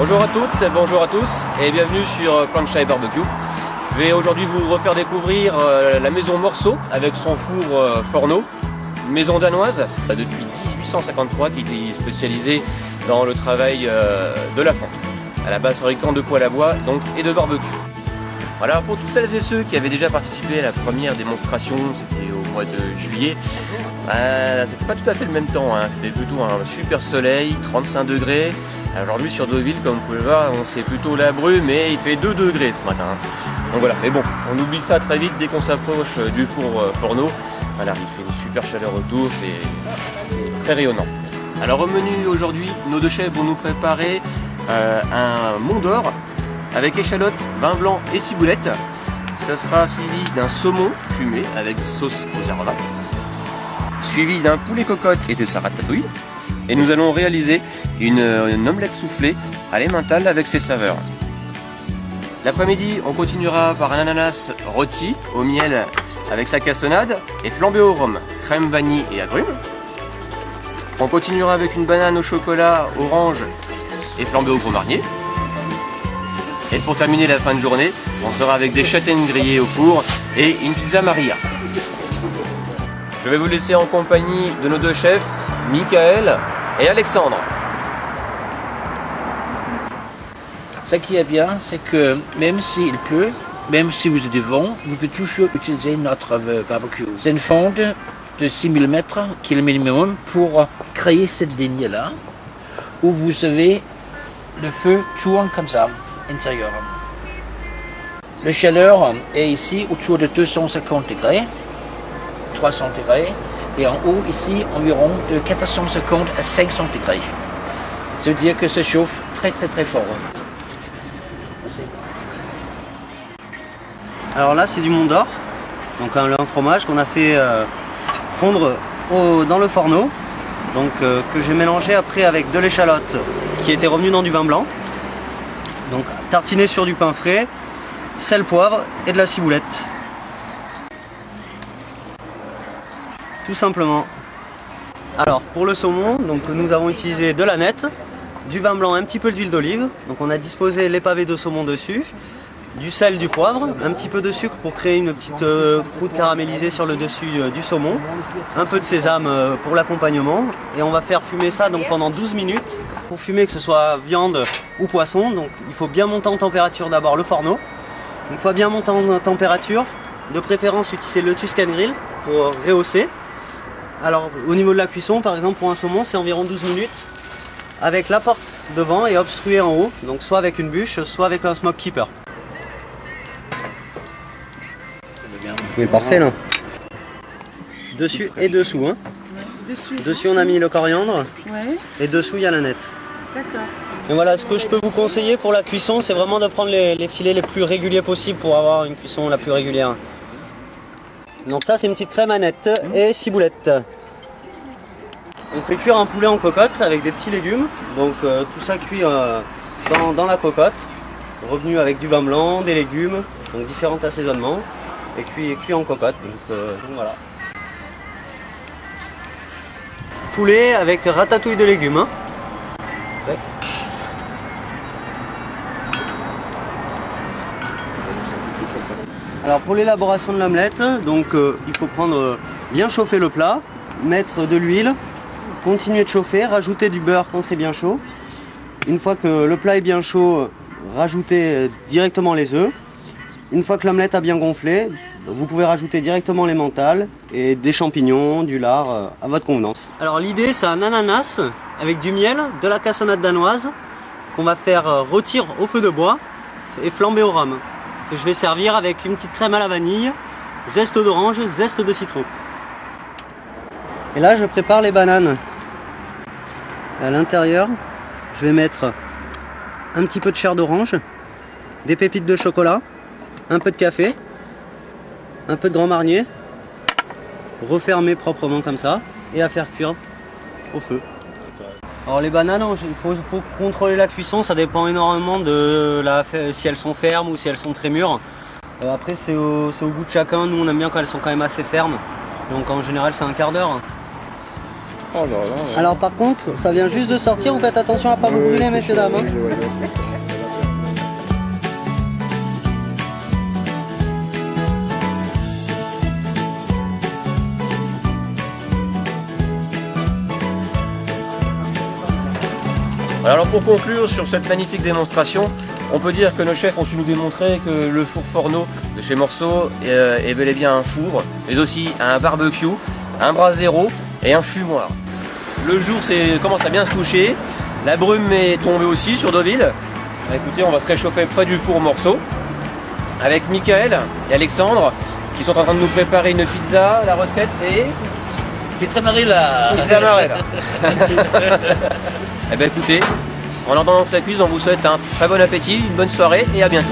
Bonjour à toutes, bonjour à tous et bienvenue sur Plancha et Barbecue. Je vais aujourd'hui vous refaire découvrir la maison Morceau avec son four Forno, une maison danoise depuis 1853 qui est spécialisée dans le travail de la fonte. À la base fabricant de poêle à bois donc, et de barbecue. Voilà, pour toutes celles et ceux qui avaient déjà participé à la première démonstration, c'était au mois de juillet, c'était pas tout à fait le même temps, hein. C'était plutôt un super soleil, 35 degrés. Aujourd'hui sur Deauville, comme vous pouvez le voir, c'est plutôt la brume et il fait 2 degrés ce matin. Donc voilà, mais bon, on oublie ça très vite dès qu'on s'approche du four Forno. Voilà, il fait une super chaleur autour, c'est très rayonnant. Alors au menu aujourd'hui, nos deux chefs vont nous préparer un mont d'or avec échalote, vin blanc et ciboulette. Ça sera suivi d'un saumon fumé avec sauce aux aromates, suivi d'un poulet cocotte et de sa ratatouille. Et nous allons réaliser une omelette soufflée à l'emmental avec ses saveurs. L'après-midi, on continuera par un ananas rôti au miel avec sa cassonade et flambé au rhum, crème vanille et agrumes. On continuera avec une banane au chocolat orange et flambé au gros marnier. Et pour terminer la fin de journée, on sera avec des châtaignes grillées au four et une pizza Maria. Je vais vous laisser en compagnie de nos deux chefs, Michael et Alexandre. Ce qui est bien, c'est que même s'il pleut, même si vous êtes devant, vous pouvez toujours utiliser notre barbecue. C'est une fonte de 6000 mètres qui est le minimum pour créer cette ligne-là, où vous avez le feu tourne comme ça. Intérieur. La chaleur est ici autour de 250 degrés, 300 degrés, et en haut ici environ de 450 à 500 degrés. Ça veut dire que ça chauffe très fort. Alors là c'est du Mont d'Or, donc un fromage qu'on a fait fondre dans le Forno, donc que j'ai mélangé après avec de l'échalote qui était revenue dans du vin blanc. Donc tartiné sur du pain frais, sel, poivre et de la ciboulette. Tout simplement. Alors pour le saumon, donc nous avons utilisé de l'aneth, du vin blanc, un petit peu d'huile d'olive. Donc on a disposé les pavés de saumon dessus, du sel, du poivre, un petit peu de sucre pour créer une petite croûte caramélisée sur le dessus du saumon, un peu de sésame pour l'accompagnement, et on va faire fumer ça donc pendant 12 minutes. Pour fumer, que ce soit viande ou poisson, donc il faut bien monter en température d'abord le Forno. Une fois bien monté en température, de préférence utiliser le Tuscan Grill pour rehausser. Alors au niveau de la cuisson, par exemple pour un saumon, c'est environ 12 minutes avec la porte devant et obstruée en haut, donc soit avec une bûche, soit avec un smoke keeper. Oui, parfait là. Dessus et dessous. Hein. Dessus on a mis le coriandre, et dessous il y a l'aneth. D'accord. Et voilà, ce que je peux vous conseiller pour la cuisson, c'est vraiment de prendre les filets les plus réguliers possibles pour avoir une cuisson la plus régulière. Donc ça c'est une petite crème aneth et ciboulette. On fait cuire un poulet en cocotte avec des petits légumes. Donc tout ça cuit dans la cocotte, revenu avec du vin blanc, des légumes, donc différents assaisonnements. Et cuit en cocotte, donc voilà. Poulet avec ratatouille de légumes. Hein. Ouais. Alors pour l'élaboration de l'omelette, donc il faut prendre bien chauffer le plat, mettre de l'huile, continuer de chauffer, rajouter du beurre quand c'est bien chaud. Une fois que le plat est bien chaud, rajouter directement les œufs. Une fois que l'omelette a bien gonflé, vous pouvez rajouter directement l'emmental et des champignons, du lard à votre convenance. Alors l'idée c'est un ananas avec du miel, de la cassonade danoise qu'on va faire rôtir au feu de bois et flamber au rhum. Que je vais servir avec une petite crème à la vanille, zeste d'orange, zeste de citron. Et là je prépare les bananes. À l'intérieur, je vais mettre un petit peu de chair d'orange, des pépites de chocolat, un peu de café, un peu de grand marnier, refermer proprement comme ça et à faire cuire au feu. Alors les bananes, il faut contrôler la cuisson, ça dépend énormément de si elles sont fermes ou si elles sont très mûres. Après c'est au goût de chacun, nous on aime bien quand elles sont quand même assez fermes, donc en général c'est un quart d'heure. Oh là là. Alors par contre, ça vient juste de sortir, vous faites attention à pas vous brûler, messieurs, dames. Hein. Oui, c'est ça. Alors pour conclure sur cette magnifique démonstration, on peut dire que nos chefs ont su nous démontrer que le four Forno de chez Morceau est bel et bien un four, mais aussi un barbecue, un brasero et un fumoir. Le jour commence à bien se coucher, la brume est tombée aussi sur Deauville. Écoutez, on va se réchauffer près du four Morceau avec Michael et Alexandre qui sont en train de nous préparer une pizza. La recette c'est... Pizza Marella. Pizza Marella. Eh bien écoutez, en attendant que ça cuise, on vous souhaite un très bon appétit, une bonne soirée et à bientôt.